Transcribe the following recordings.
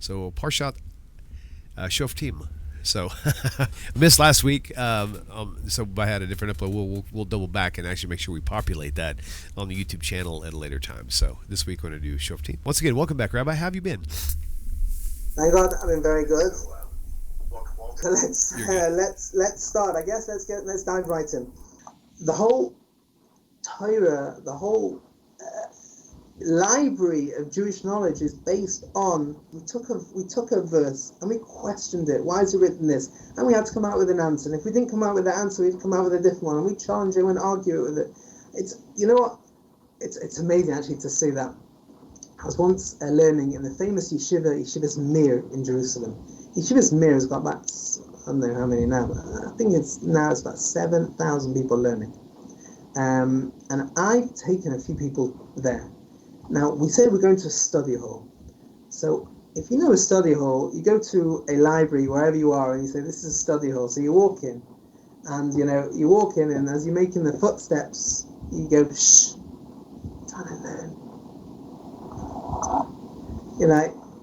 So Parshat Shoftim. So I missed last week, so I had a different upload. We'll double back and actually make sure we populate that on the YouTube channel at a later time. So this week we're going to do Shoftim. Once again, welcome back, Rabbi. How have you been? Thank God, I've been very good. So let's start. I guess let's dive right in. The whole Torah, the whole library of Jewish knowledge is based on we took a verse and we questioned it. Why is it written this? And we had to come out with an answer. And if we didn't come out with the answer, we'd come out with a different one. And we challenge it and argue it with it. It's amazing actually to see that. I was once learning in the famous Yeshivas Mir in Jerusalem. Yeshivas Mir has got about, I don't know how many now, but I think it's about 7,000 people learning. And I've taken a few people there. Now, we say we're going to a study hall. So if you know a study hall, you go to a library, wherever you are, and you say, this is a study hall. So you walk in, and you walk in, and as you're making the footsteps, you go, shh, I'm trying to learn.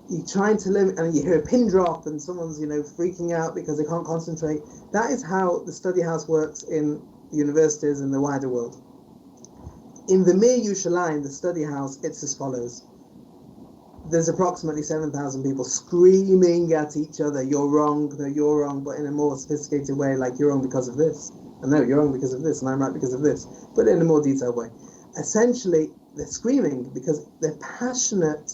You're trying to learn, and you hear a pin drop, and someone's, freaking out because they can't concentrate. That is how the study house works in the universities and the wider world. In the Mir Yerushalayim, the study house, it's as follows. There's approximately 7,000 people screaming at each other, you're wrong, no, you're wrong, but in a more sophisticated way, like you're wrong because of this. And no, you're wrong because of this, and I'm right because of this. But in a more detailed way. Essentially, they're screaming because they're passionate,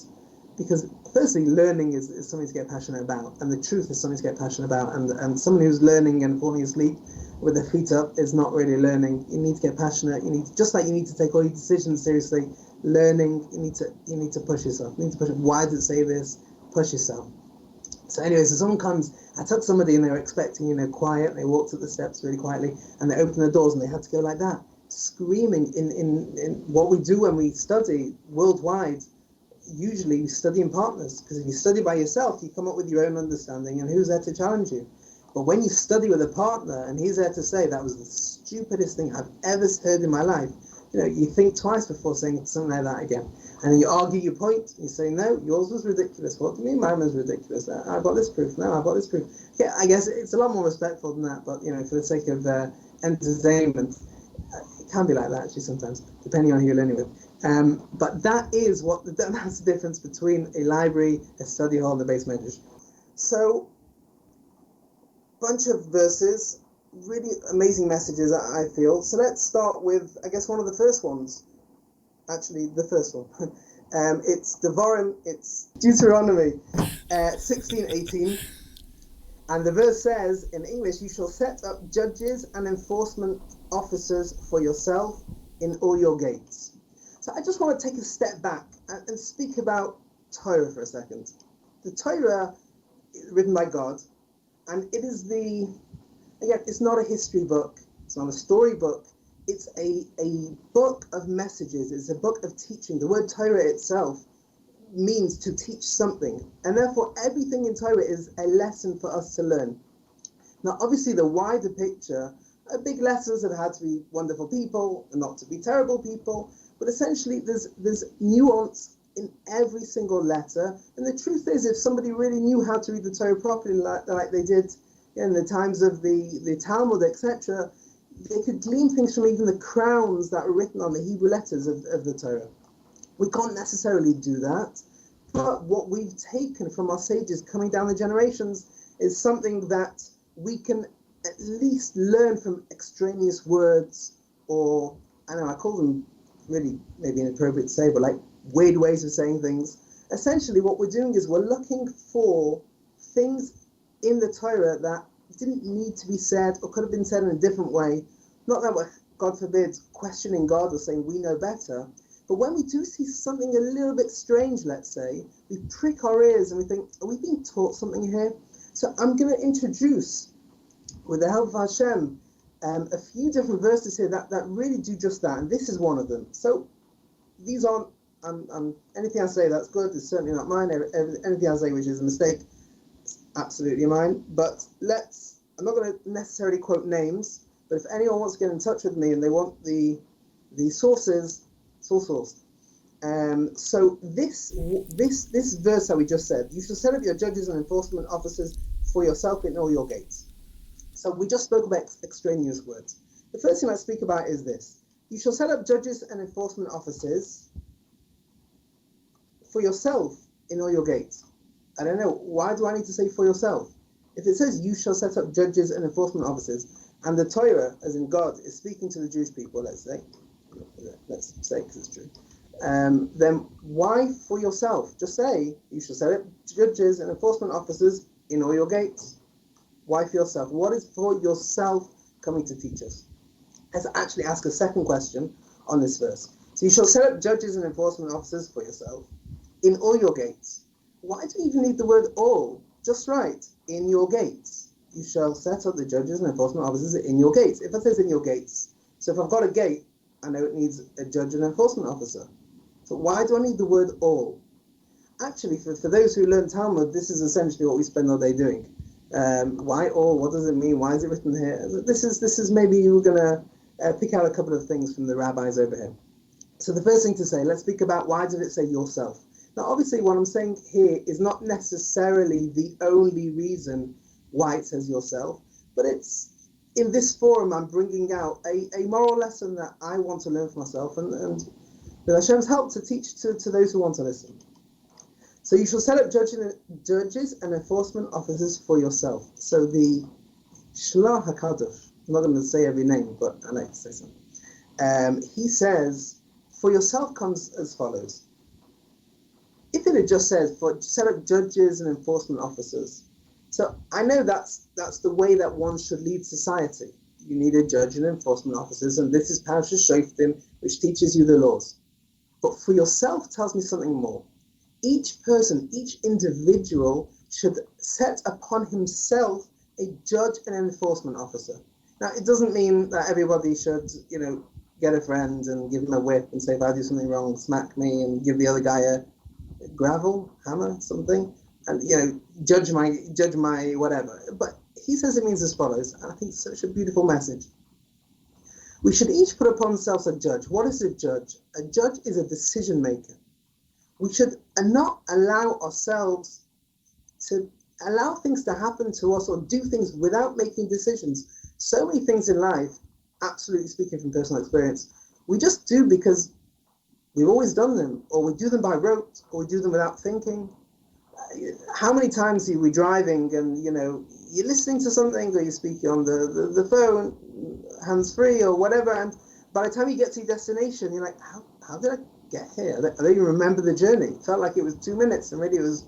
because firstly, learning is something to get passionate about, and the truth is something to get passionate about, and someone who's learning and falling asleep with their feet up is not really learning. You need to get passionate. Just like you need to take all your decisions seriously. Learning, you need to push yourself. You need to push. Why does it say this? Push yourself. So anyway, so someone comes. I took somebody and they were expecting, quiet. And they walked up the steps really quietly, and they opened the doors and they had to go like that, screaming. In what we do when we study worldwide, usually we study in partners, because if you study by yourself, you come up with your own understanding, and who's there to challenge you? But when you study with a partner, and he's there to say, that was the stupidest thing I've ever heard in my life, you think twice before saying something like that again. And then you argue your point. You say, no, yours was ridiculous. What do you mean mine was ridiculous? I've got this proof. No, I've got this proof. Yeah, I guess it's a lot more respectful than that. But, for the sake of entertainment, it can be like that, actually, sometimes, depending on who you're learning with. But that's the difference between a library, a study hall, and the base medrash. So, bunch of verses, really amazing messages, I feel. So let's start with, I guess, one of the first ones. Actually, the first one. It's Devarim, it's Deuteronomy 16:18. And the verse says, in English, you shall set up judges and enforcement officers for yourself in all your gates. So I just want to take a step back and speak about Torah for a second. The Torah is written by God, and it is it's not a history book, it's not a story book, it's a book of messages, it's a book of teaching. The word Torah itself means to teach something, and therefore everything in Torah is a lesson for us to learn. Now obviously the wider picture, big lessons have had to be wonderful people and not to be terrible people, but essentially there's nuance in every single letter. And the truth is, if somebody really knew how to read the Torah properly, like they did in the times of the Talmud, etc., they could glean things from even the crowns that were written on the Hebrew letters of the Torah. We can't necessarily do that, but what we've taken from our sages coming down the generations is something that we can at least learn from extraneous words, or, I call them really maybe inappropriate to say, but like weird ways of saying things. Essentially what we're doing is we're looking for things in the Torah that didn't need to be said or could have been said in a different way. Not that we're, God forbid, questioning God or saying we know better, but when we do see something a little bit strange, let's say, we prick our ears and we think, are we being taught something here? So I'm going to introduce, with the help of Hashem, a few different verses here that really do just that, and this is one of them. So these aren't, anything I say that's good is certainly not mine. Anything I say which is a mistake, it's absolutely mine. But I'm not going to necessarily quote names, but if anyone wants to get in touch with me and they want the sources, it's all sourced. So this verse that we just said, you shall set up your judges and enforcement officers for yourself in all your gates. So we just spoke about extraneous words. The first thing I speak about is this: you shall set up judges and enforcement officers for yourself in all your gates. I don't know, why do I need to say for yourself? If it says you shall set up judges and enforcement officers, and the Torah, as in God, is speaking to the Jewish people, let's say because it's true, then why for yourself? Just say you shall set up judges and enforcement officers in all your gates. Why for yourself? What is for yourself coming to teach us? Let's actually ask a second question on this verse. So you shall set up judges and enforcement officers for yourself in all your gates. Why do you even need the word all? Just write in your gates. You shall set up the judges and enforcement officers in your gates. If it says in your gates, so if I've got a gate, I know it needs a judge and enforcement officer. So why do I need the word all? Actually, for those who learn Talmud, this is essentially what we spend all day doing. Why all? What does it mean? Why is it written here? This is maybe we're going to pick out a couple of things from the rabbis over here. So the first thing to say, let's speak about why did it say yourself? Now, obviously, what I'm saying here is not necessarily the only reason why it says yourself, but it's in this forum I'm bringing out a moral lesson that I want to learn for myself and with Hashem's help to teach to those who want to listen. So you shall set up judges and enforcement officers for yourself. So the Shlach HaKadosh, I'm not going to say every name, but I like to say some. He says, for yourself comes as follows. If it had just said, set up judges and enforcement officers, so I know that's the way that one should lead society. You need a judge and enforcement officers, and this is Parsha Shoftim, which teaches you the laws. But for yourself tells me something more. Each person, each individual should set upon himself a judge and an enforcement officer. Now, it doesn't mean that everybody should, get a friend and give him a whip and say, if I do something wrong, smack me, and give the other guy a gravel, hammer, something, and judge my whatever. But he says it means as follows, and I think it's such a beautiful message. We should each put upon ourselves a judge. What is a judge? A judge is a decision maker. We should not allow ourselves to allow things to happen to us or do things without making decisions. So many things in life, absolutely speaking from personal experience, we just do because we've always done them, or we do them by rote, or we do them without thinking. How many times are we driving and, you're listening to something, or you're speaking on the phone, hands-free, or whatever, and by the time you get to your destination, you're like, how did I get here? I don't even remember the journey. It felt like it was 2 minutes, and really it was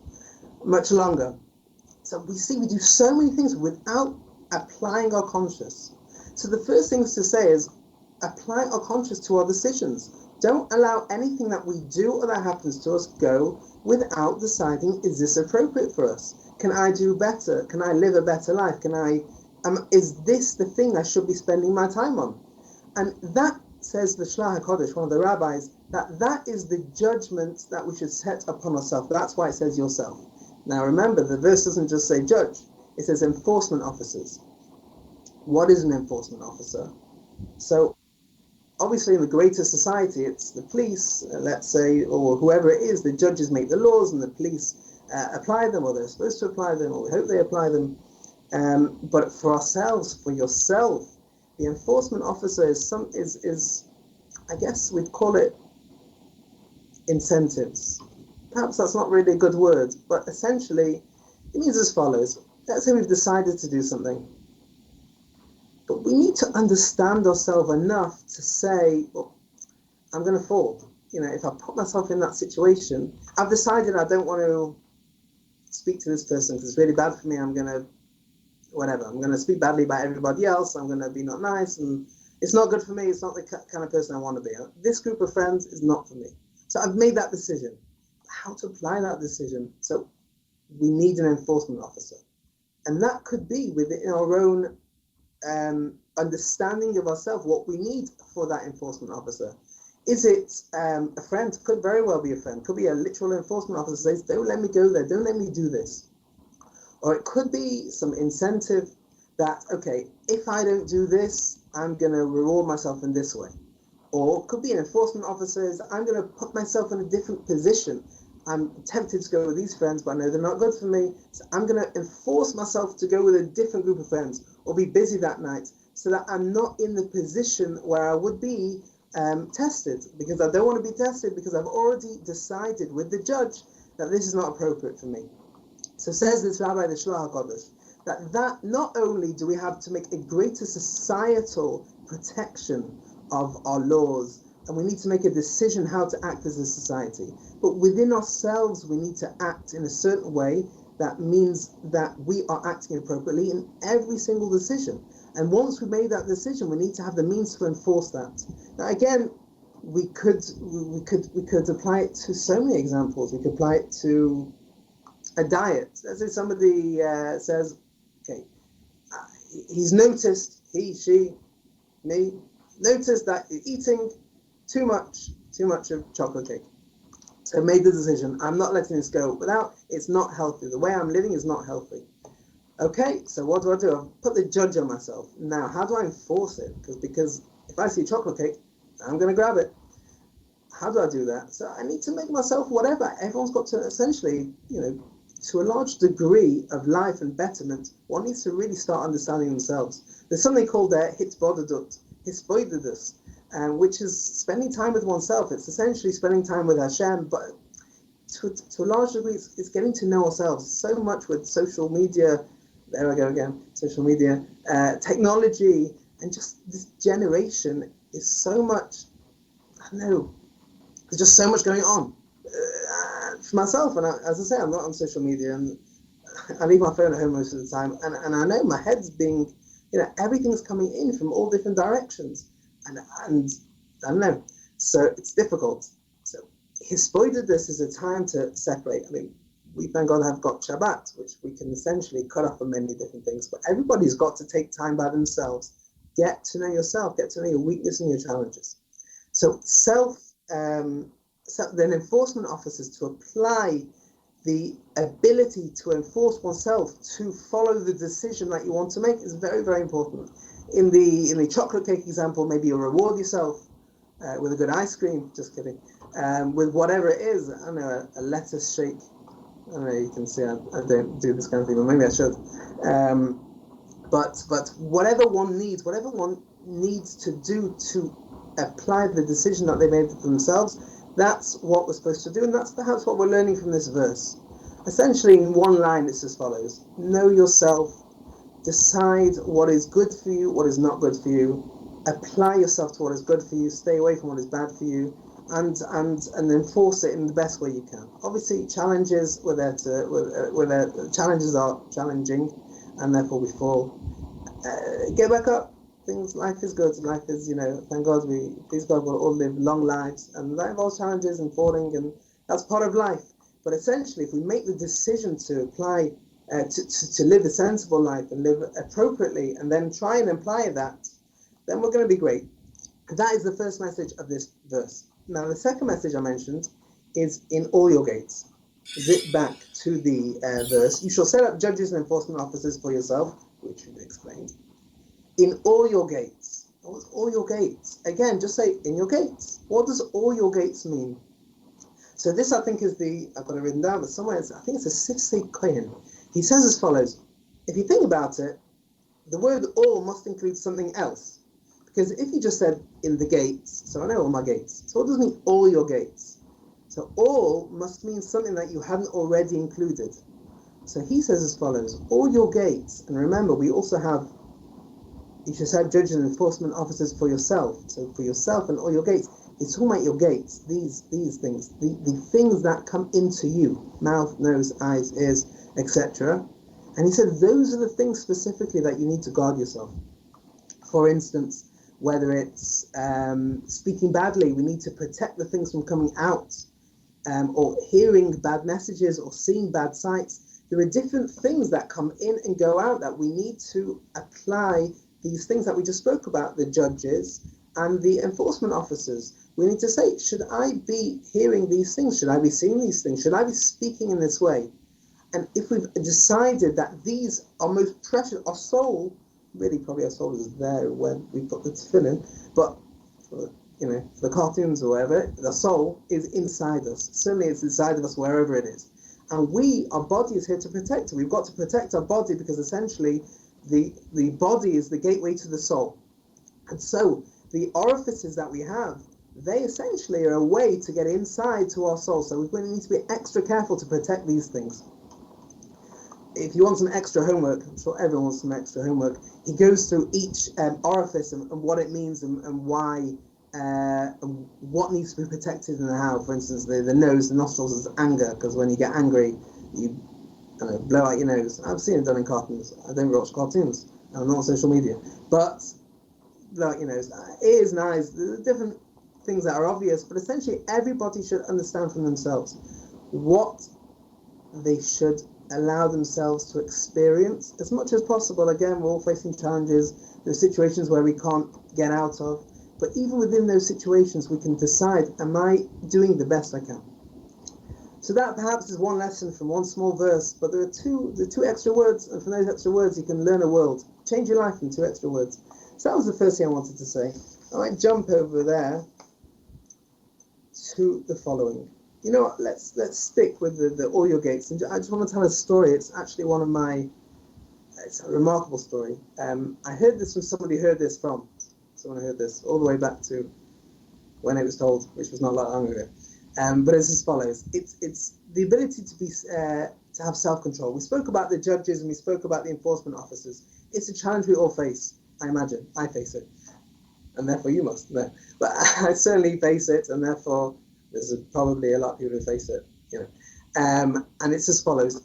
much longer. So we do so many things without applying our conscience. So the first thing to say is, apply our conscience to our decisions. Don't allow anything that we do or that happens to us go without deciding, is this appropriate for us? Can I do better? Can I live a better life? Is this the thing I should be spending my time on? And that, says the Shlach HaKadosh, one of the rabbis, that is the judgment that we should set upon ourselves. That's why it says yourself. Now remember, the verse doesn't just say judge, it says enforcement officers. What is an enforcement officer? So obviously in the greater society, it's the police, let's say, or whoever it is. The judges make the laws and the police apply them, or they're supposed to apply them, or we hope they apply them. But for ourselves, for yourself, the enforcement officer is I guess we'd call it incentives. Perhaps that's not really a good word, but essentially it means as follows. Let's say we've decided to do something, but we need to understand ourselves enough to say, well, I'm going to fall. If I put myself in that situation, I've decided I don't want to speak to this person because it's really bad for me. I'm going to speak badly about everybody else. I'm going to be not nice, and it's not good for me. It's not the kind of person I want to be. This group of friends is not for me. So I've made that decision. How to apply that decision? So we need an enforcement officer. And that could be within our own understanding of ourselves, what we need for that enforcement officer. Is it a friend? Could very well be a friend. Could be a literal enforcement officer says, don't let me go there. Don't let me do this. Or it could be some incentive that, okay, if I don't do this, I'm going to reward myself in this way. Or it could be an enforcement officer. I'm going to put myself in a different position. I'm tempted to go with these friends, but I know they're not good for me. So I'm going to enforce myself to go with a different group of friends or be busy that night so that I'm not in the position where I would be tested, because I don't want to be tested because I've already decided with the judge that this is not appropriate for me. So says this Rabbi, the Shloah HaKodesh, that not only do we have to make a greater societal protection of our laws, and we need to make a decision how to act as a society, but within ourselves we need to act in a certain way that means that we are acting appropriately in every single decision. And once we've made that decision, we need to have the means to enforce that. Now again, we could apply it to so many examples. We could apply it to a diet. Let's say somebody says, okay, he's noticed, he, she, me, noticed that you're eating too much of chocolate cake. So I made the decision, I'm not letting this go without, it's not healthy. The way I'm living is not healthy. Okay, so what do? I've put the judge on myself. Now, how do I enforce it? Because if I see chocolate cake, I'm going to grab it. How do I do that? So I need to make myself whatever. Everyone's got to essentially, to a large degree of life and betterment, one needs to really start understanding themselves. There's something called hitbodedut, which is spending time with oneself. It's essentially spending time with Hashem, but to a large degree, it's getting to know ourselves. So much with social media, there I go again, social media, technology, and just this generation is so much, I don't know, there's just so much going on. For myself, and as I say, I'm not on social media, and I leave my phone at home most of the time, and I know my head's being, everything's coming in from all different directions, and I don't know, so it's difficult. So this is a time to separate. I mean, we thank God have got Shabbat, which we can essentially cut off from many different things, but everybody's got to take time by themselves, get to know yourself, get to know your weakness and your challenges. So then enforcement officers to apply the ability to enforce oneself to follow the decision that you want to make is very, very important. In the chocolate cake example, maybe you reward yourself with a good ice cream, just kidding, with whatever it is. I don't know, a lettuce shake. I don't know, you can see I don't do this kind of thing, but maybe I should. But whatever one needs to do to apply the decision that they made for themselves, that's what we're supposed to do, and that's perhaps what we're learning from this verse. Essentially, in one line, it's as follows: know yourself, decide what is good for you, what is not good for you, apply yourself to what is good for you, stay away from what is bad for you, and enforce it in the best way you can. Obviously, challenges challenges are challenging, and therefore we fall. Get back up. Life is good. Life is, thank God, please God, we'll all live long lives, and that involves challenges and falling, and that's part of life. But essentially, if we make the decision to apply, to live a sensible life and live appropriately, and then try and apply that, then we're going to be great. That is the first message of this verse. Now, the second message I mentioned is in all your gates. Zip back to the verse. You shall set up judges and enforcement officers for yourself, which we've explained. In all your gates. What's all your gates? Again, just say in your gates. What does all your gates mean? So this, I think, is I've got it written down, but somewhere, I think it's a Sifsei Kohen. He says as follows: if you think about it, the word all must include something else. Because if you just said in the gates, so I know all my gates. So what does it mean all your gates? So all must mean something that you hadn't already included. So he says as follows: all your gates, and remember, we also have, you should have judges and enforcement officers for yourself. So for yourself and all your gates, it's talking about your gates, these things, the things that come into you, mouth, nose, eyes, ears, etc. And he said those are the things specifically that you need to guard yourself. For instance, whether it's speaking badly, we need to protect the things from coming out, or hearing bad messages or seeing bad sights. There are different things that come in and go out that we need to apply. These things that we just spoke about, the judges and the enforcement officers, we need to say, should I be hearing these things? Should I be seeing these things? Should I be speaking in this way? And if we've decided that these are most precious, our soul, really probably our soul is there when we put the tefillin, but the cartoons or whatever, the soul is inside us. Certainly it's inside of us wherever it is. And our body is here to protect it. We've got to protect our body because essentially the body is the gateway to the soul. And so the orifices that we have, they essentially are a way to get inside to our soul. So we need to be extra careful to protect these things. If you want some extra homework, I'm sure everyone wants some extra homework, he goes through each orifice and what it means and why, and what needs to be protected and how. For instance, the nose, the nostrils is anger, because when you get angry, you blow out your nose. I've seen it done in cartoons. I don't watch cartoons. I'm not on social media. But blow out your nose. Ears and eyes, there's different things that are obvious, but essentially everybody should understand from themselves what they should allow themselves to experience as much as possible. Again, we're all facing challenges. There are situations where we can't get out of, but even within those situations we can decide, am I doing the best I can? So that perhaps is one lesson from one small verse, but there are two extra words, and from those extra words you can learn a world. Change your life in 2 extra words. So that was the first thing I wanted to say. I might jump over there to the following. You know what, let's stick with the Oil Gates. And I just want to tell a story. It's actually it's a remarkable story. I heard this from somebody who heard this from. Someone who heard this all the way back to when it was told, which was not that long ago. But it's as follows. It's the ability to have self-control. We spoke about the judges and we spoke about the enforcement officers. It's a challenge we all face, I imagine. I face it. And therefore you must. No. But I certainly face it, and therefore there's probably a lot of people who face it, and it's as follows.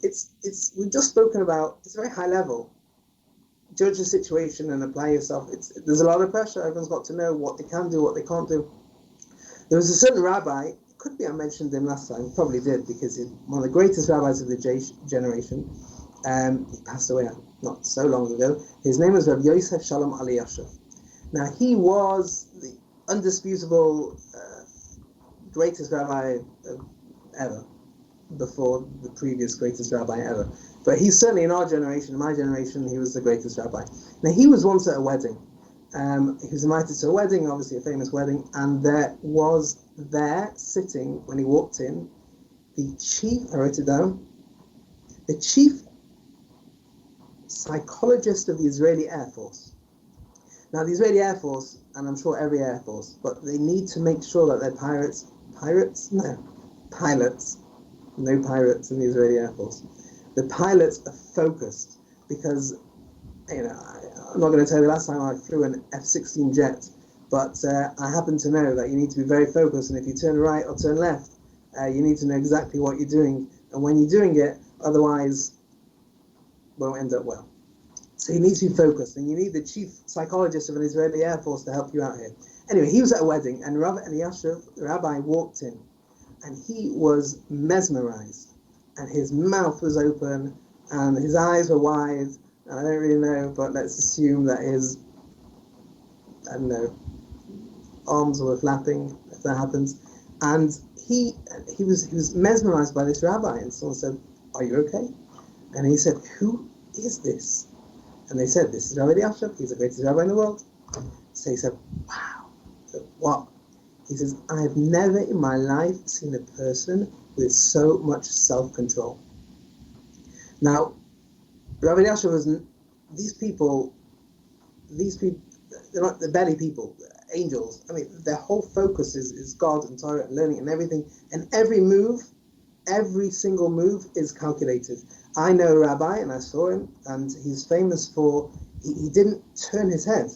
We've just spoken about. It's a very high level. Judge the situation and apply yourself. There's a lot of pressure. Everyone's got to know what they can do, what they can't do. There was a certain rabbi. Could be I mentioned him last time. Probably did, because he's one of the greatest rabbis of the generation. He passed away not so long ago. His name was Rabbi Yosef Shalom Aliyashiv. Now he was the undisputable greatest rabbi ever, before the previous greatest rabbi ever. But he's certainly in our generation, in my generation, he was the greatest rabbi. Now he was once at a wedding. He was invited to a wedding, obviously a famous wedding, and there was sitting, when he walked in, the chief, I wrote it down, the chief psychologist of the Israeli Air Force. Now the Israeli Air Force, and I'm sure every Air Force, but they need to make sure that their pilots, no pirates in the Israeli Air Force. The pilots are focused, because, I'm not going to tell you the last time I flew an F-16 jet, but I happen to know that you need to be very focused, and if you turn right or turn left, you need to know exactly what you're doing, and when you're doing it, otherwise it won't end up well. So you need to be focused, and you need the chief psychologist of an Israeli Air Force to help you out here. Anyway, he was at a wedding, and Rabbi Eliyashiv, the rabbi, walked in, and he was mesmerized, and his mouth was open, and his eyes were wide, and I don't really know, but let's assume that his, arms were flapping, if that happens, and he was mesmerized by this rabbi, and someone said, "Are you okay?" And he said, "Who is this?" And they said, "This is Rabbi Eliyashiv, he's the greatest rabbi in the world." So he said, "Wow." So, what? He says, "I've never in my life seen a person with so much self-control." Now, Rabbi Eliyashiv was, these people, they're not the belly people, angels. I mean, their whole focus is God and Torah and learning and everything. And every single move is calculated. I know a rabbi, and I saw him, and he's famous for, he didn't turn his head.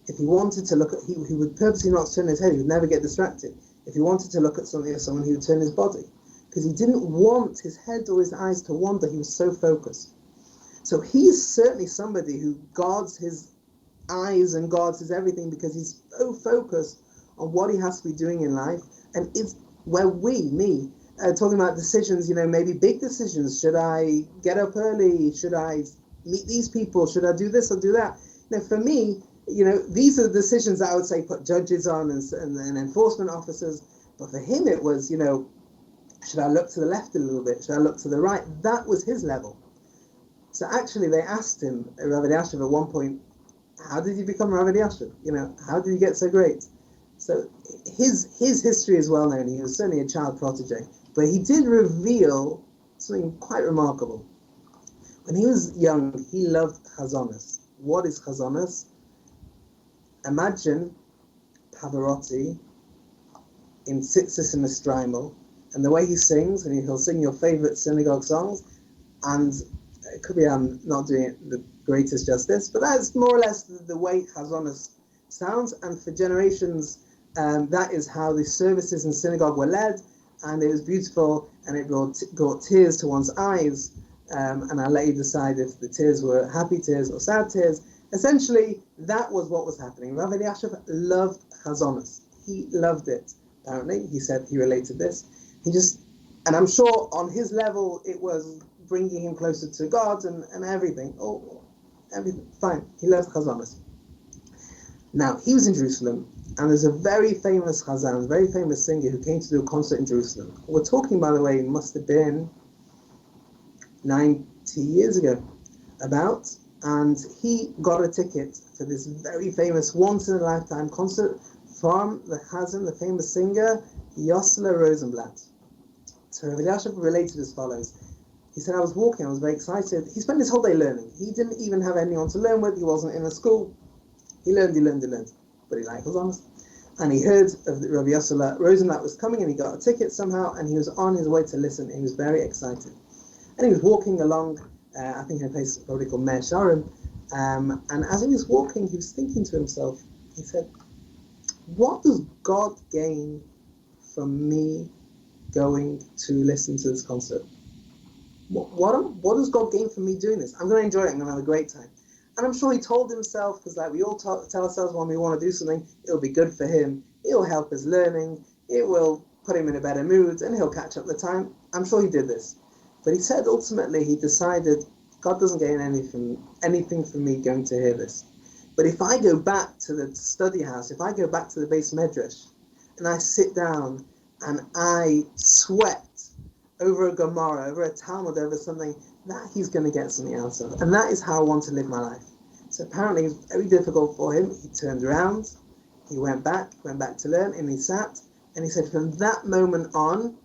If he wanted to look at, he would purposely not turn his head, he would never get distracted. If he wanted to look at something or someone, he would turn his body, because he didn't want his head or his eyes to wander, he was so focused. So he's certainly somebody who guards his eyes and guards his everything, because he's so focused on what he has to be doing in life. And it's where talking about decisions, maybe big decisions. Should I get up early? Should I meet these people? Should I do this or do that? Now, for me, these are the decisions that I would say put judges on and enforcement officers. But for him, it was, should I look to the left a little bit? Should I look to the right? That was his level. So actually, they asked him, Rabbi Eliyashiv, at one point, how did you become Rabbi Eliyashiv? How did you get so great? So his history is well known. He was certainly a child protege, but he did reveal something quite remarkable. When he was young, he loved chazonas. What is chazonas? Imagine Pavarotti in Tzitzis in the Strimal, and the way he sings, and he'll sing your favorite synagogue songs, and it could be I'm not doing it the greatest justice, but that's more or less the way chazonas sounds, and for generations, that is how the services in synagogue were led, and it was beautiful, and it brought tears to one's eyes, and I'll let you decide if the tears were happy tears or sad tears. Essentially, that was what was happening. Rav Elyashiv loved chazonas. He loved it, apparently. He said he related this. And I'm sure on his level, it was bringing him closer to God and everything. Oh, everything, fine. He loved chazonas. Now, he was in Jerusalem, and there's a very famous chazan, very famous singer who came to do a concert in Jerusalem. We're talking, by the way, must have been 90 years ago, and he got a ticket for this very famous once-in-a-lifetime concert from the chazan, the famous singer, Yosler Rosenblatt. So Rabbi Elyashiv related as follows. He said, I was walking, I was very excited. He spent his whole day learning. He didn't even have anyone to learn with. He wasn't in a school. He learned. But he liked chazonas. And he heard of Rabbi Yosler Rosenblatt was coming, and he got a ticket somehow, and he was on his way to listen. He was very excited. And he was walking along, I think in a place probably called Meir Sharim, and as he was walking, he was thinking to himself, he said, what does God gain from me going to listen to this concert? What does God gain from me doing this? I'm going to enjoy it, I'm going to have a great time. And I'm sure he told himself, because like we all tell ourselves when we want to do something, it'll be good for him, it'll help his learning, it will put him in a better mood, and he'll catch up the time. I'm sure he did this. But he said ultimately he decided God doesn't gain anything from me going to hear this. But if I go back to the study house, if I go back to the base medrash, and I sit down and I sweat over a Gemara, over a Talmud, over something, that he's going to get something out of. And that is how I want to live my life. So apparently it was very difficult for him. He turned around, he went back to learn, and he sat, and he said, from that moment on,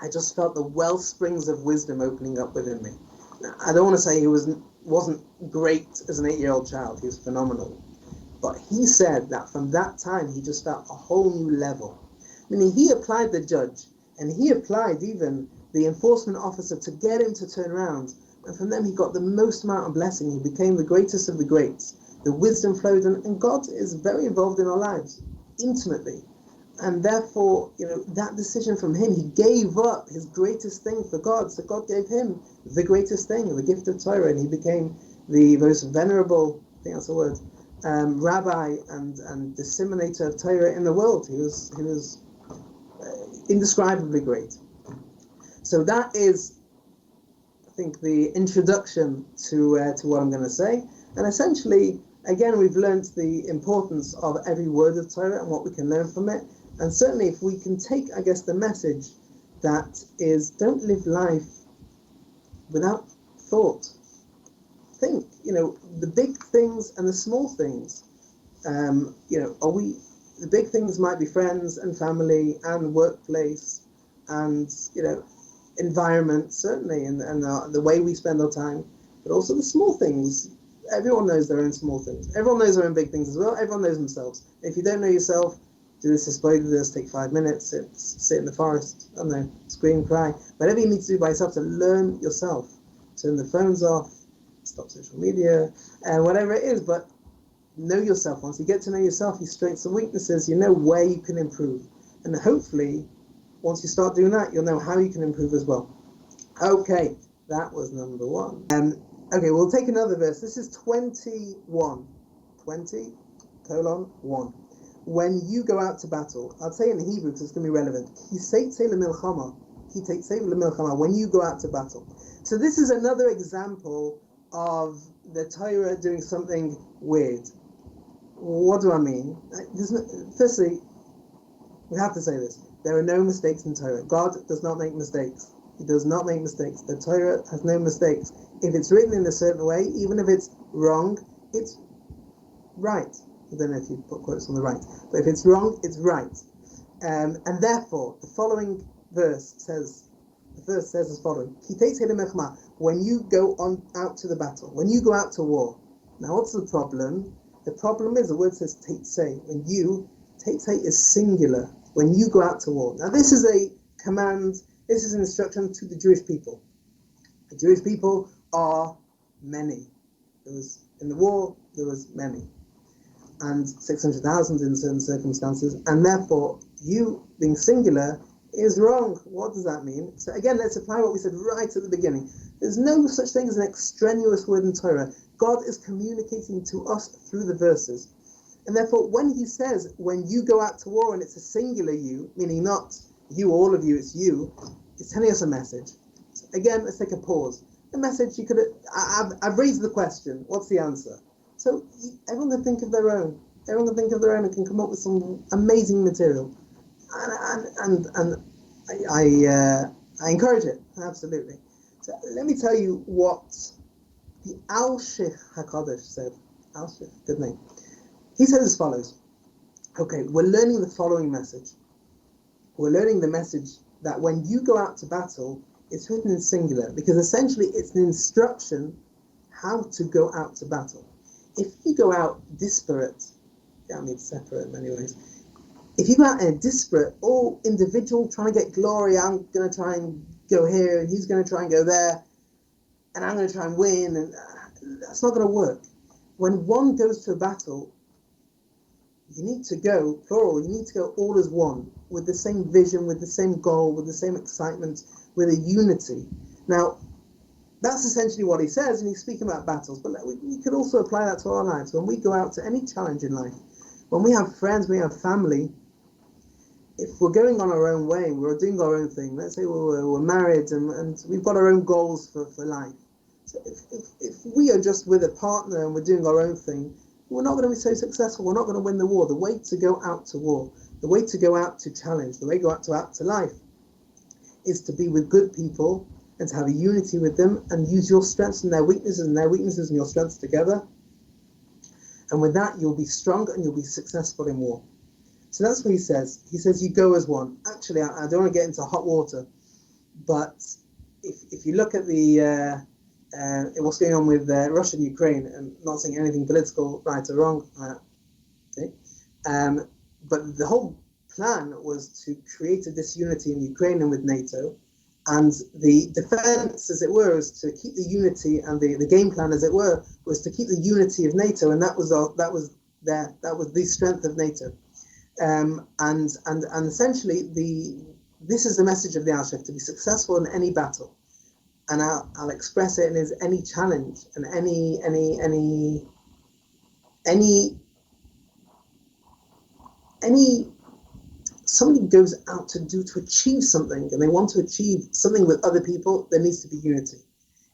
I just felt the well springs of wisdom opening up within me. Now, I don't want to say he wasn't great as an 8-year-old child. He was phenomenal. But he said that from that time, he just felt a whole new level. Meaning he applied the judge, and he applied even the enforcement officer to get him to turn around. And from them, he got the most amount of blessing. He became the greatest of the greats. The wisdom flowed, and God is very involved in our lives, intimately. And therefore, that decision from him, he gave up his greatest thing for God. So God gave him the greatest thing, the gift of Torah, and he became the most venerable, I think that's the word, rabbi and disseminator of Torah in the world. He was indescribably great. So that is, I think, the introduction to what I'm going to say. And essentially, again, we've learnt the importance of every word of Torah and what we can learn from it. And certainly if we can take, I guess, the message that is, don't live life without thought. Think, the big things and the small things. The big things might be friends and family and workplace and, environment, certainly, and the way we spend our time, but also the small things. Everyone knows their own small things. Everyone knows their own big things as well. Everyone knows themselves. If you don't know yourself, do this, take 5 minutes, sit in the forest, I don't know, scream, cry. Whatever you need to do by yourself to learn yourself. Turn the phones off, stop social media, whatever it is, but know yourself. Once you get to know yourself, your strengths and weaknesses, you know where you can improve. And hopefully, once you start doing that, you'll know how you can improve as well. Okay, that was number one. Okay, we'll take another verse. This is 21. 20:1. When you go out to battle, I'll say it in Hebrew because it's going to be relevant. When you go out to battle. So this is another example of the Torah doing something weird. What do I mean? Firstly, we have to say this. There are no mistakes in Torah. God does not make mistakes. He does not make mistakes. The Torah has no mistakes. If it's written in a certain way, even if it's wrong, it's right. I don't know if you put quotes on the right, but if it's wrong, it's right. And therefore, the following verse says as following: when you go out to the battle, when you go out to war. Now, what's the problem? The problem is the word says teitzei. When you, teitzei is singular. When you go out to war. Now, this is a command. This is an instruction to the Jewish people. The Jewish people are many. In the war, there was many. And 600,000 in certain circumstances. And therefore, you being singular is wrong. What does that mean? So again, let's apply what we said right at the beginning. There's no such thing as an extraneous word in Torah. God is communicating to us through the verses. And therefore, when he says, when you go out to war, and it's a singular you, meaning not you, all of you, it's you, it's telling us a message. So again, let's take a pause. The message, you could, I've raised the question, what's the answer? So everyone can think of their own. Everyone can think of their own and can come up with some amazing material. And I encourage it, absolutely. So let me tell you what the Al-Sheikh HaKadosh said. Al-Sheikh, good name. He said as follows. Okay, we're learning the following message. We're learning the message that when you go out to battle, it's written in singular, because essentially it's an instruction how to go out to battle. If you go out disparate, I mean separate in many ways, if you go out in a disparate, all individual, trying to get glory, I'm going to try and go here, and he's going to try and go there, and I'm going to try and win, and that's not going to work. When one goes to a battle, you need to go, plural, you need to go all as one, with the same vision, with the same goal, with the same excitement, with a unity. Now, that's essentially what he says, and he's speaking about battles, but we could also apply that to our lives. When we go out to any challenge in life, when we have friends, we have family, if we're going on our own way, we're doing our own thing, let's say we're married and we've got our own goals for life. So if we are just with a partner and we're doing our own thing, we're not going to be so successful. We're not going to win the war. The way to go out to war, the way to go out to challenge, the way to go out to life is to be with good people and to have a unity with them and use your strengths and their weaknesses and your strengths together. And with that, you'll be strong and you'll be successful in war. So that's what he says. He says you go as one. Actually, I don't want to get into hot water, but if you look at the what's going on with Russia and Ukraine, and not saying anything political, right or wrong, okay, but the whole plan was to create a disunity in Ukraine and with NATO, and the defense, as it were, was to keep the unity, and the game plan, as it were, was to keep the unity of NATO, and that was the strength of NATO. And essentially, this is the message of the Al-Sheikh, to be successful in any battle. And I'll express it in any challenge and any somebody goes out to achieve something and they want to achieve something with other people, there needs to be unity.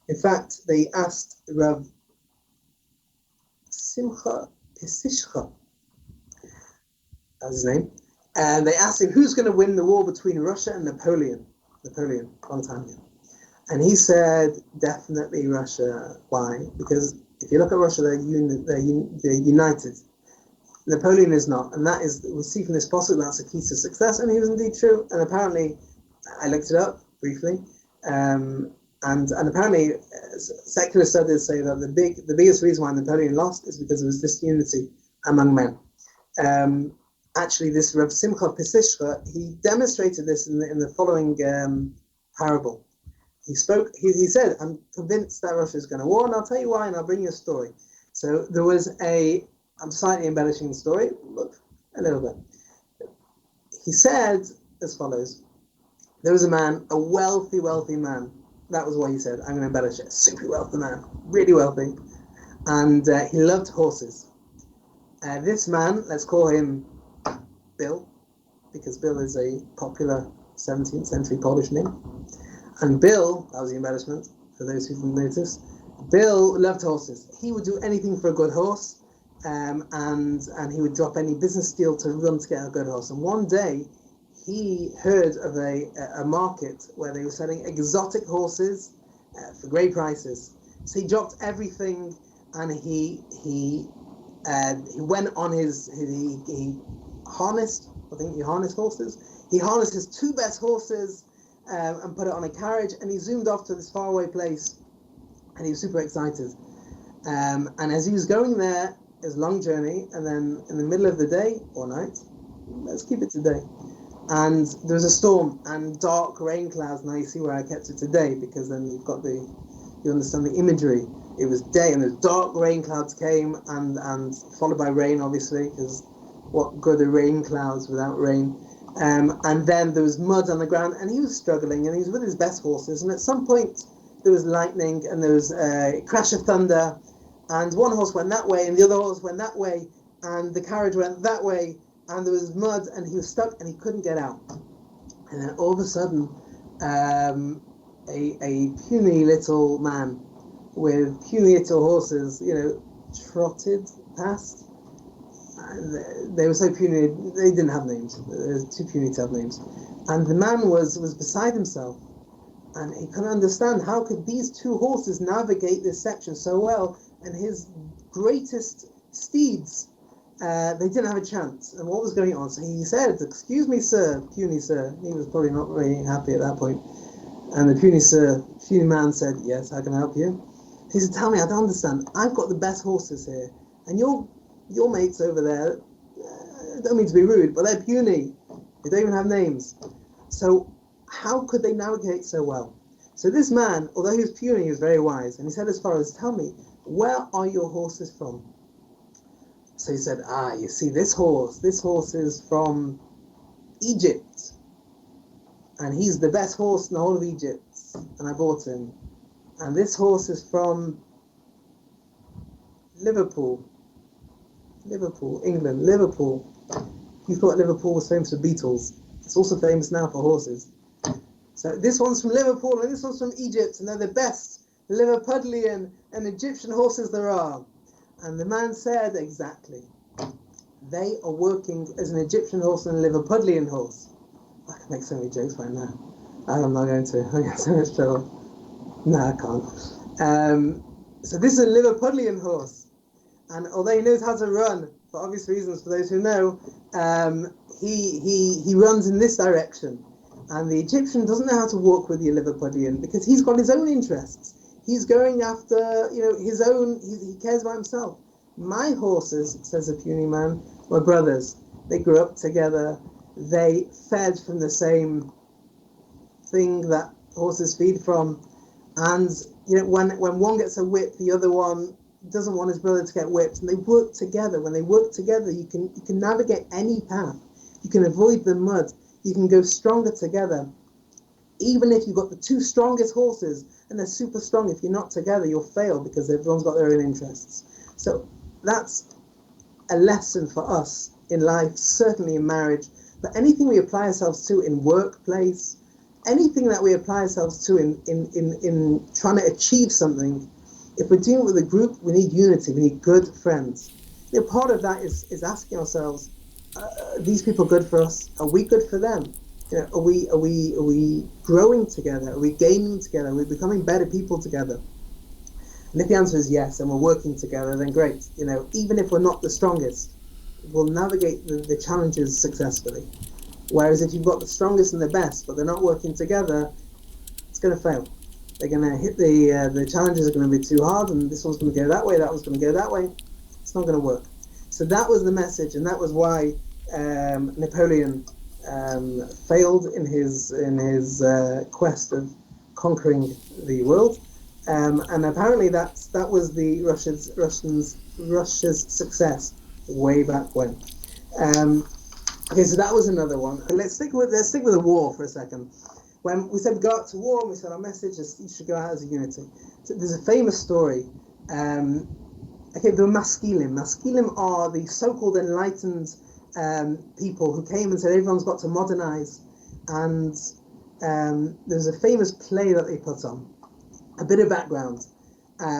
In fact, they asked Rav Simcha Pesishcha, that was his name, and they asked him who's going to win the war between Russia and Napoleon a long time ago. And he said, definitely Russia. Why? Because if you look at Russia, they're united. Napoleon is not. And that is, we see from this passage, that's a key to success. And he was indeed true. And apparently, I looked it up briefly, and apparently secular studies say that the biggest reason why Napoleon lost is because there was disunity among men. Actually, this Rav Simcha Pesishcha, he demonstrated this in the following parable. He said, I'm convinced that Russia is going to war, and I'll tell you why, and I'll bring you a story. So there was I'm slightly embellishing the story, look, a little bit. He said as follows: there was a man, a wealthy man. That was what he said. I'm going to embellish it. Super wealthy man, really wealthy. And he loved horses. This man, let's call him Bill, because Bill is a popular 17th century Polish name. And Bill, that was the embellishment, for those who didn't notice, Bill loved horses. He would do anything for a good horse, and he would drop any business deal to run to get a good horse. And one day, he heard of a market where they were selling exotic horses for great prices. So he dropped everything, and he he went on he harnessed, I think he harnessed horses. He harnessed his two best horses and put it on a carriage, and he zoomed off to this faraway place, and he was super excited. And as he was going there, it was a long journey, and then in the middle of the day or night, let's keep it today, and there was a storm and dark rain clouds. Now you see where I kept it today, because then you understand the imagery. It was day, and the dark rain clouds came, and followed by rain, obviously, because what good are rain clouds without rain? And then there was mud on the ground, and he was struggling, and he was with his best horses, and at some point there was lightning, and there was a crash of thunder, and one horse went that way, and the other horse went that way, and the carriage went that way, and there was mud, and he was stuck, and he couldn't get out. And then all of a sudden, a puny little man with puny little horses, trotted past. And they were so puny, they didn't have names. They were too puny to have names. And the man was beside himself, and he couldn't understand how could these two horses navigate this section so well, and his greatest steeds, they didn't have a chance. And what was going on? So he said, "Excuse me, sir," puny sir. He was probably not very happy at that point. And the puny man said, "Yes, how can I help you?" He said, "Tell me, I don't understand. I've got the best horses here, and your mates over there, I don't mean to be rude, but they're puny. They don't even have names. So how could they navigate so well?" So this man, although he was puny, he was very wise, and he said as far as, "Tell me, where are your horses from?" So he said, "You see, this horse is from Egypt, and he's the best horse in the whole of Egypt, and I bought him. And this horse is from Liverpool, England, Liverpool. You thought Liverpool was famous for beetles. It's also famous now for horses. So this one's from Liverpool, and this one's from Egypt, and they're the best Liverpudlian and Egyptian horses there are." And the man said, "Exactly. They are working as an Egyptian horse and a Liverpudlian horse." I can make so many jokes right now. I'm not going to. I get so much trouble. No, I can't. So this is a Liverpudlian horse, and although he knows how to run, for obvious reasons for those who know, he runs in this direction. And the Egyptian doesn't know how to walk with the Liverpudlian, because he's got his own interests. He's going after, his own, he cares about himself. My horses, says the puny man, were brothers. They grew up together. They fed from the same thing that horses feed from. And, when one gets a whip, the other one doesn't want his brother to get whipped. And they work together. When they work together, you can navigate any path. You can avoid the mud. You can go stronger together. Even if you've got the two strongest horses, and they're super strong, if you're not together, you'll fail, because everyone's got their own interests. So that's a lesson for us in life, certainly in marriage, but anything we apply ourselves to in workplace, anything that we apply ourselves to in trying to achieve something, if we're doing it with a group, we need unity, we need good friends. Part of that is asking ourselves, are these people good for us? Are we good for them? Are we growing together? Are we gaining together? Are we becoming better people together? And if the answer is yes, and we're working together, then great. Even if we're not the strongest, we'll navigate the challenges successfully. Whereas if you've got the strongest and the best, but they're not working together, it's going to fail. They're going to hit the challenges are going to be too hard, and this one's going to go that way, that one's going to go that way. It's not going to work. So that was the message, and that was why Napoleon failed in his quest of conquering the world, and apparently that was the Russia's success way back when. Okay, so that was another one. And let's stick with the war for a second. When we said go out to war, and we said our message is you should go out as a unity. So there's a famous story. Okay, the Maskilim. Maskilim are the so-called enlightened people who came and said everyone's got to modernize. And there's a famous play that they put on. A bit of background,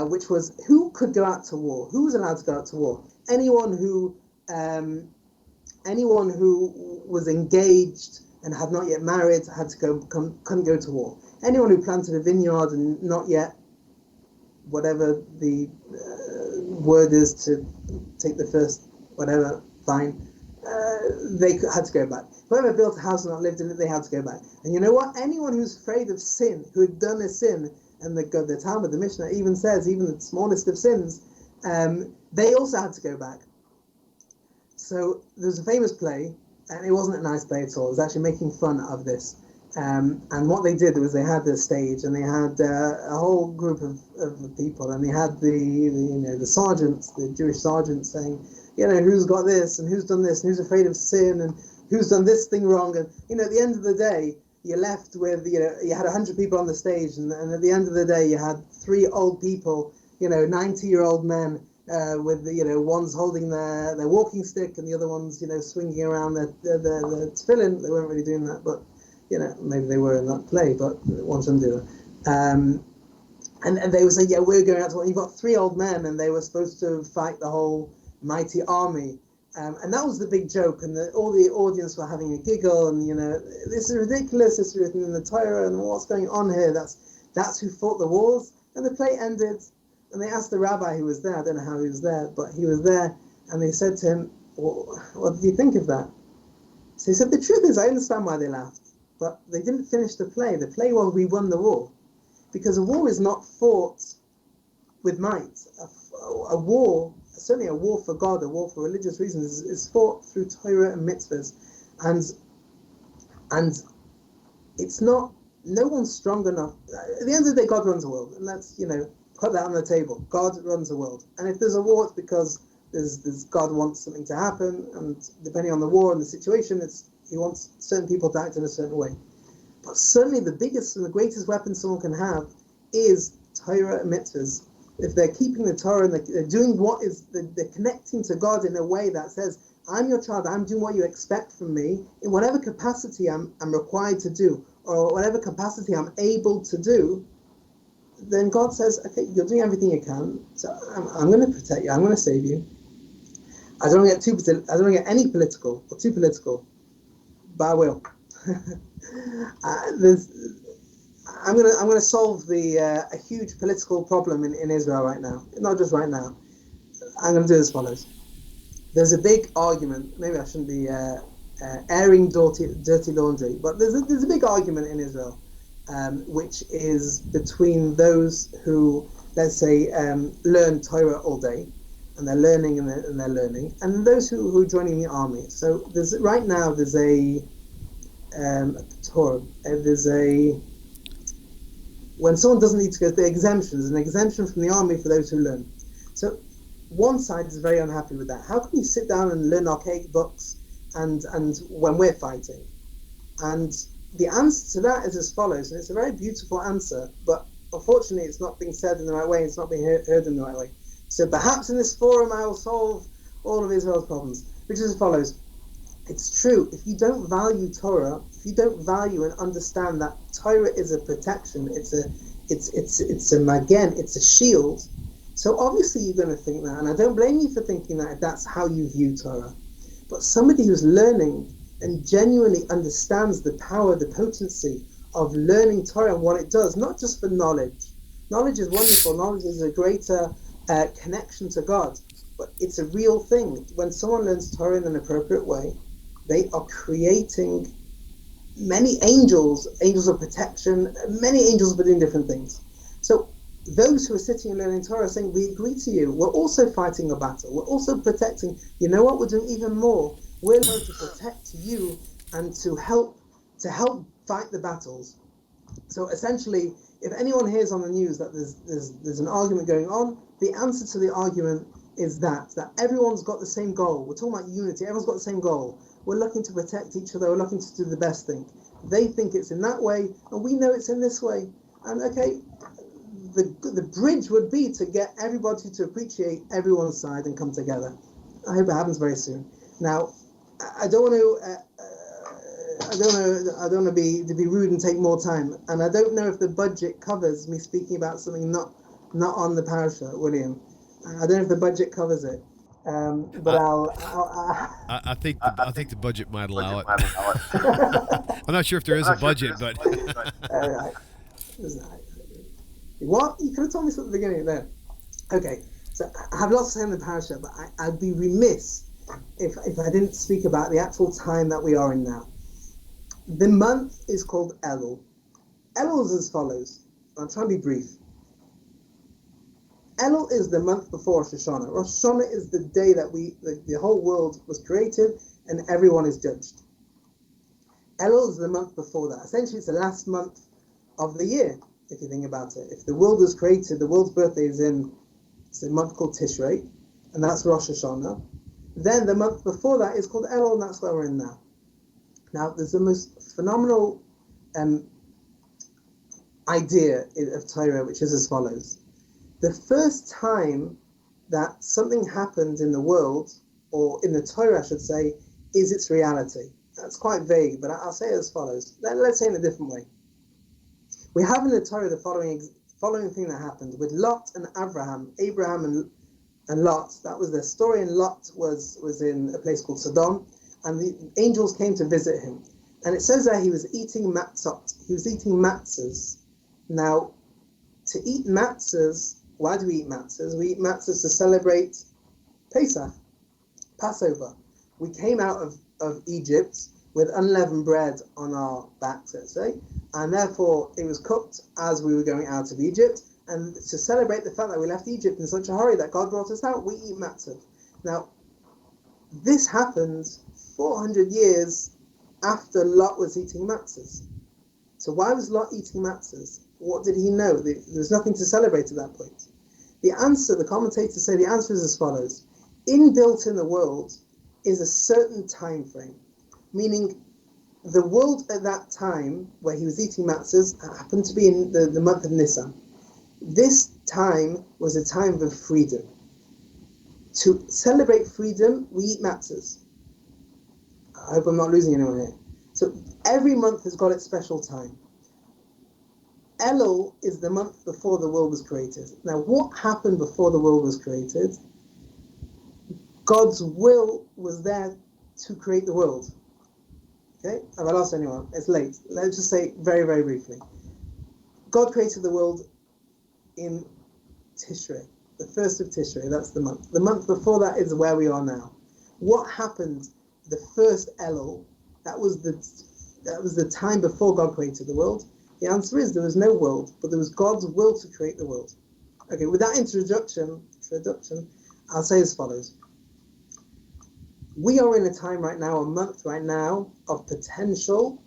which was who could go out to war? Who was allowed to go out to war? Anyone who was engaged and had not yet married had to couldn't go to war. Anyone who planted a vineyard and not yet, whatever the word is to take the first, whatever, fine. They had to go back. Whoever built a house and not lived in it, they had to go back. And you know what? Anyone who's afraid of sin, who had done a sin, and the Talmud, the Mishnah, even says, even the smallest of sins, they also had to go back. So there's a famous play, and it wasn't a nice play at all. It was actually making fun of this. And what they did was they had the stage, and they had a whole group of people, and they had the sergeants, the Jewish sergeants, saying, who's got this, and who's done this, and who's afraid of sin, and who's done this thing wrong. And at the end of the day, you're left with you had 100 people on the stage, and at the end of the day, you had 3 old people, 90-year-old men, with one's holding their walking stick, and the other one's swinging around their tefillin. They weren't really doing that, but maybe they were in that play, but one shouldn't do that. And they would say, we're going out to war. You've got 3 old men, and they were supposed to fight the whole mighty army. And that was the big joke, and all the audience were having a giggle, and this is ridiculous. This is written in the Torah, and what's going on here? That's who fought the wars. And the play ended, and they asked the rabbi who was there. I don't know how he was there, but he was there, and they said to him, "What did you think of that?" So he said, "The truth is, I understand why they laughed, but they didn't finish the play. The play was we won the war, because a war is not fought with might. A war." Certainly a war for God, a war for religious reasons, is fought through Torah and mitzvahs, and it's not. No one's strong enough. At the end of the day, God runs the world, and let's put that on the table. God runs the world, and if there's a war, it's because there's God wants something to happen, and depending on the war and the situation, He wants certain people to act in a certain way. But certainly, the biggest and the greatest weapon someone can have is Torah and mitzvahs. If they're keeping the Torah and they're doing they're connecting to God in a way that says, I'm your child, I'm doing what you expect from me, in whatever capacity I'm required to do, or whatever capacity I'm able to do, then God says, okay, you're doing everything you can, so I'm going to protect you, I'm going to save you. I don't want to get any political or too political, but I will. I'm gonna solve a huge political problem in Israel right now. Not just right now. I'm gonna do it as follows. There's a big argument. Maybe I shouldn't be airing dirty laundry, but there's a big argument in Israel, which is between those who, let's say, learn Torah all day, and they're learning and they're learning, and those who are joining the army. So there's a Torah. When someone doesn't need to go, the exemptions, an exemption from the army for those who learn. So one side is very unhappy with that. How can you sit down and learn archaic books and when we're fighting? And the answer to that is as follows, and it's a very beautiful answer, but unfortunately it's not being said in the right way, it's not being heard in the right way. So perhaps in this forum I will solve all of Israel's problems, which is as follows. It's true, if you don't value Torah, if you don't value and understand that Torah is a protection, it's a magen, it's a shield, so obviously you're going to think that, and I don't blame you for thinking that if that's how you view Torah. But somebody who's learning and genuinely understands the power, the potency of learning Torah and what it does, not just for knowledge. Knowledge is wonderful, knowledge is a greater connection to God, but it's a real thing. When someone learns Torah in an appropriate way, they are creating many angels of protection, many angels for doing different things. So those who are sitting and learning Torah are saying, we agree to you, we're also fighting a battle, we're also protecting, you know what, we're doing even more. We're going to protect you and to help fight the battles. So essentially, if anyone hears on the news that there's an argument going on, the answer to the argument is that everyone's got the same goal. We're talking about unity, everyone's got the same goal. We're looking to protect each other, we're looking to do the best thing. They think it's in that way, and we know it's in this way. And okay, the bridge would be to get everybody to appreciate everyone's side and come together. I hope it happens very soon. Now, I don't want to be rude and take more time, and I don't know if the budget covers me speaking about something not on the Parsha, wil'liam. I don't know if the budget covers it, but I think the budget might allow it. I'm not sure if there is a budget, but what? You could have told me something at the beginning there. Okay, So I have lots to say in the Parsha, but I'd be remiss if I didn't speak about the actual time that we are in now. The month is called Elul. Elul is as follows. I'll try and be brief. Elul is the month before Rosh Hashanah. Rosh Hashanah is the day that the whole world was created and everyone is judged. Elul is the month before that. Essentially, it's the last month of the year, if you think about it. If the world was created, the world's birthday is in a month called Tishrei, and that's Rosh Hashanah. Then the month before that is called Elul, and that's where we're in now. Now, there's the most phenomenal idea of Torah, which is as follows. The first time that something happens in the world, or in the Torah, I should say, is its reality. That's quite vague, but I'll say it as follows. Let's say it in a different way. We have in the Torah the following thing that happened with Lot and Abraham and Lot. That was their story, and Lot was in a place called Sodom, and the angels came to visit him. And it says that he was eating matzot. He was eating matzahs. Now, to eat matzahs, why do we eat matzahs? We eat matzahs to celebrate Pesach, Passover. We came out of Egypt with unleavened bread on our backs, let's say, and therefore it was cooked as we were going out of Egypt. And to celebrate the fact that we left Egypt in such a hurry that God brought us out, we eat matzah. Now, this happened 400 years after Lot was eating matzahs. So why was Lot eating matzahs? What did he know? There was nothing to celebrate at that point. The answer, the commentators say, the answer is as follows. Inbuilt in the world is a certain time frame, meaning the world at that time where he was eating matzahs happened to be in the month of Nisan. This time was a time of freedom. To celebrate freedom, we eat matzahs. I hope I'm not losing anyone here. So every month has got its special time. Elul is the month before the world was created. Now, what happened before the world was created? God's will was there to create the world. Okay? Have I lost anyone? It's late. Let's just say very, very briefly. God created the world in Tishrei, the first of Tishrei. That's the month. The month before that is where we are now. What happened? The first Elul, that was the time before God created the world. The answer is there was no world, but there was God's will to create the world. Okay, with that introduction, I'll say as follows. We are in a time right now, a month right now, of potential,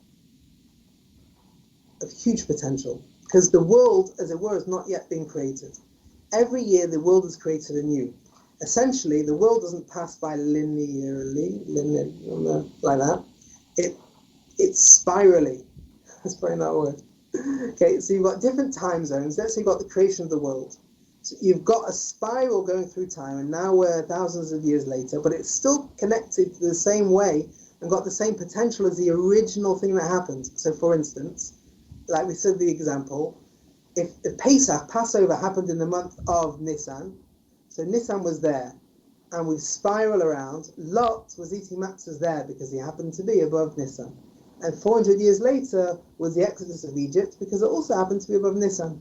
of huge potential, because the world, as it were, has not yet been created. Every year, the world is created anew. Essentially, the world doesn't pass by linearly, like that. It's spirally. That's probably not a word. Okay, so you've got different time zones. Let's say you've got the creation of the world. So you've got a spiral going through time, and now we're thousands of years later, but it's still connected to the same way and got the same potential as the original thing that happened. So, for instance, like we said, the example, if Pesach, Passover, happened in the month of Nisan, so Nisan was there, and we spiral around. Lot was eating matzahs there because he happened to be above Nisan. And 400 years later was the exodus of Egypt because it also happened to be above Nisan.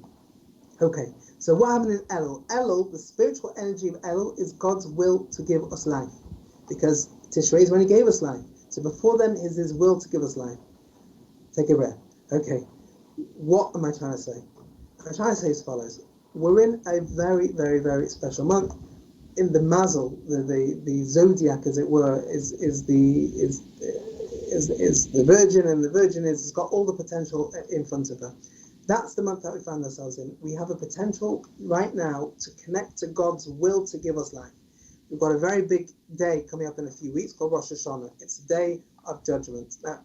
Okay, so what happened in Elul? Elul, the spiritual energy of Elul, is God's will to give us life. Because Tishrei is when he gave us life. So before then is his will to give us life. Take a breath. Okay, what am I trying to say? I'm trying to say as follows. We're in a very, very, very special month. In the mazel, the zodiac, as it were, is the Virgin, and the Virgin has got all the potential in front of her. That's the month that we find ourselves in. We have a potential right now to connect to God's will to give us life. We've got a very big day coming up in a few weeks called Rosh Hashanah. It's a day of judgment. Now,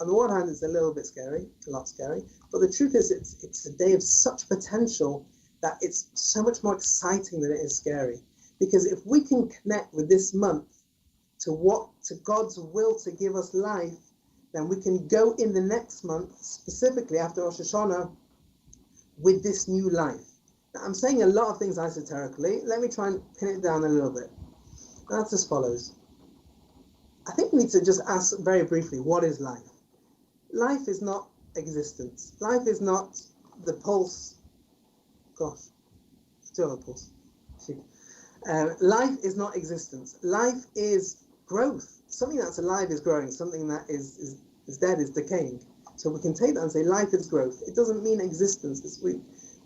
on the one hand, it's a little bit scary, a lot scary, but the truth is it's a day of such potential that it's so much more exciting than it is scary. Because if we can connect with this month to God's will to give us life, then we can go in the next month, specifically after Rosh Hashanah, with this new life. Now, I'm saying a lot of things esoterically. Let me try and pin it down a little bit. That's as follows. I think we need to just ask very briefly, what is life? Life is not existence. Life is not the pulse. Gosh, still a pulse. Life is not existence. Life is growth. Something that's alive is growing. Something that is dead is decaying. So we can take that and say life is growth. It doesn't mean existence.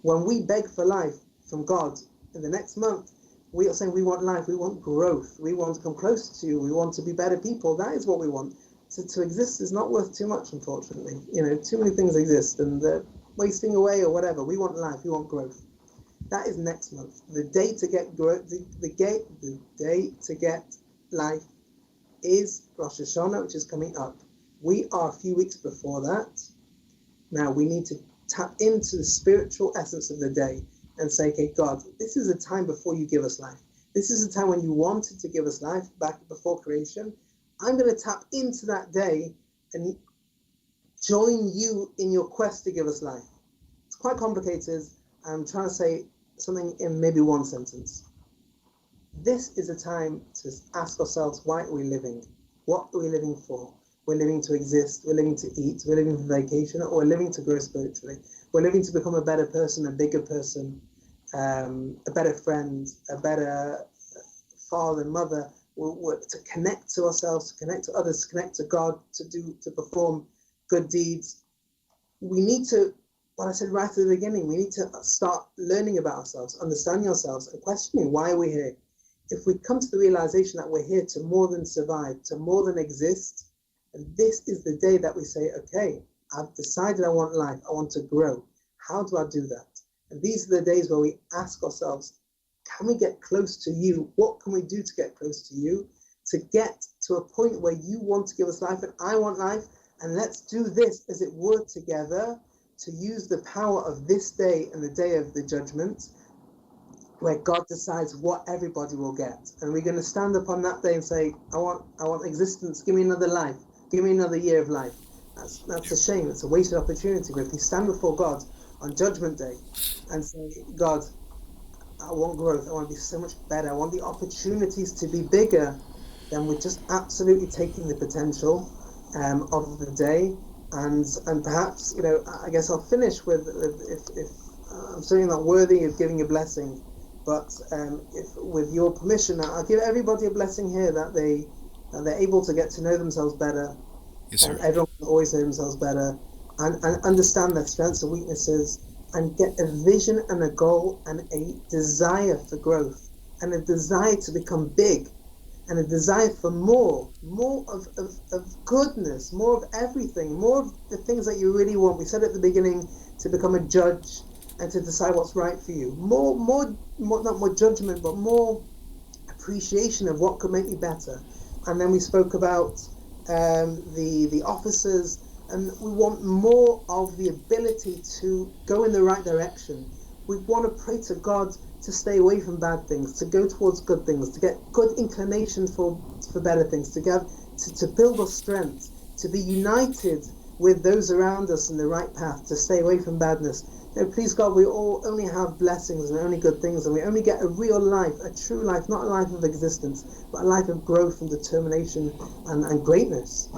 When we beg for life from God in the next month, we are saying we want life, we want growth, we want to come closer to you, we want to be better people. That is what we want. So to exist is not worth too much, unfortunately. Too many things exist and they're wasting away or whatever. We want life, we want growth. That is next month. The day to get growth, the day to get life is Rosh Hashanah, which is coming up. We are a few weeks before that. Now we need to tap into the spiritual essence of the day and say, okay, God, this is a time before you give us life. This is a time when you wanted to give us life back before creation. I'm going to tap into that day and join you in your quest to give us life. It's quite complicated. I'm trying to say something in maybe one sentence. This is a time to ask ourselves, why are we living? What are we living for? We're living to exist, we're living to eat, we're living for vacation, or we're living to grow spiritually. We're living to become a better person, a bigger person, a better friend, a better father, mother, to connect to ourselves, to connect to others, to connect to God, to perform good deeds. We need to, what I said right at the beginning, we need to start learning about ourselves, understanding ourselves, and questioning why we're here. If we come to the realization that we're here to more than survive, to more than exist, and this is the day that we say, okay, I've decided I want life, I want to grow. How do I do that? And these are the days where we ask ourselves, can we get close to you? What can we do to get close to you? To get to a point where you want to give us life and I want life, and let's do this as it were together to use the power of this day and the day of the judgment, where God decides what everybody will get. And we're going to stand up on that day and say, I want existence, give me another life, give me another year of life. That's a shame, it's a wasted opportunity. But if we stand before God on Judgment Day and say, God, I want growth, I want to be so much better, I want the opportunities to be bigger, then we're just absolutely taking the potential of the day. And perhaps, I guess I'll finish with if I'm certainly not worthy of giving a blessing, but if with your permission, I'll give everybody a blessing here that they're able to get to know themselves better. Yes, sir. Everyone can always know themselves better and understand their strengths and weaknesses and get a vision and a goal and a desire for growth and a desire to become big and a desire for more of goodness, more of everything, more of the things that you really want. We said at the beginning, to become a judge and to decide what's right for you. More, not more judgment, but more appreciation of what could make me better. And then we spoke about the officers, and we want more of the ability to go in the right direction. We want to pray to God to stay away from bad things, to go towards good things, to get good inclination for better things, to build our strength, to be united with those around us in the right path, to stay away from badness. Please God, we all only have blessings and only good things, and we only get a real life, a true life, not a life of existence, but a life of growth and determination and greatness.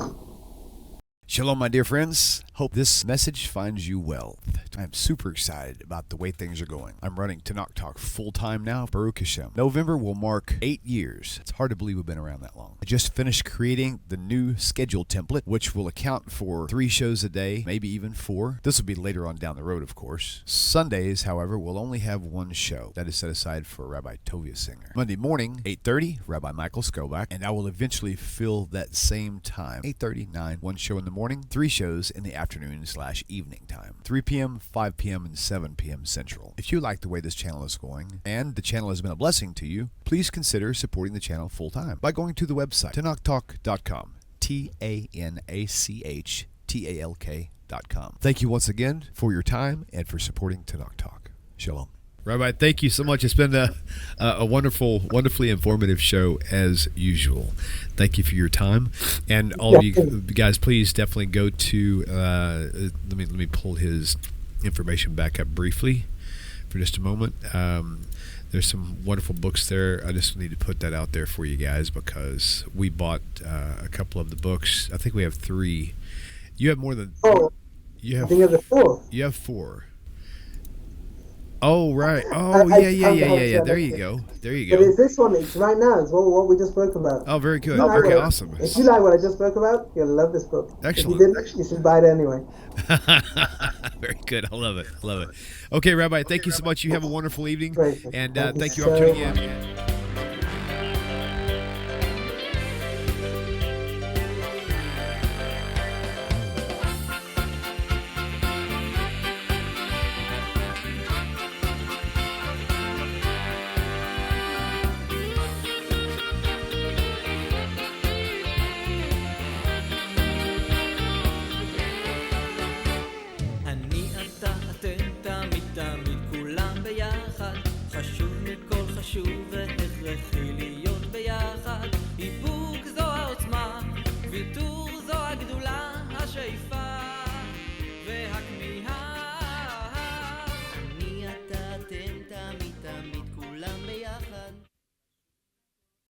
Shalom, my dear friends. Hope this message finds you well. I'm super excited about the way things are going. I'm running Tanakh Talk full-time now, Baruch Hashem. November will mark 8 years. It's hard to believe we've been around that long. I just finished creating the new schedule template, which will account for 3 shows a day, maybe even 4. This will be later on down the road, of course. Sundays, however, will only have 1 show. That is set aside for Rabbi Tovia Singer. Monday morning, 8:30, Rabbi Michael Skobac, and I will eventually fill that same time. 8:30, 9, 1 show in the morning, 3 shows in the afternoon/evening time. 3 p.m., 5 p.m., and 7 p.m. Central. If you like the way this channel is going, and the channel has been a blessing to you, please consider supporting the channel full-time by going to the website, TanakhTalk.com, TanakhTalk.com. Thank you once again for your time and for supporting Tanakh Talk. Shalom. Rabbi, thank you so much. It's been a wonderfully informative show as usual. Thank you for your time, and all of you guys, please definitely go to. Let me pull his information back up briefly for just a moment. There's some wonderful books there. I just need to put that out there for you guys because we bought a couple of the books. I think we have 3. You have more than. Oh, you have. I think of the 4. You have 4. Oh, right. Oh, I yeah. There you go. There you But go. it's this one. It's right now. It's what we just spoke about. Oh, very good. If you like Okay, what I- awesome. If you like what I just spoke about, you'll love this book. Excellent. If you didn't, you should buy it anyway. Very good. I love it. I love it. Okay, Rabbi, thank you so much. You have a wonderful evening. Great. And Thank you thank you so all for tuning much. in.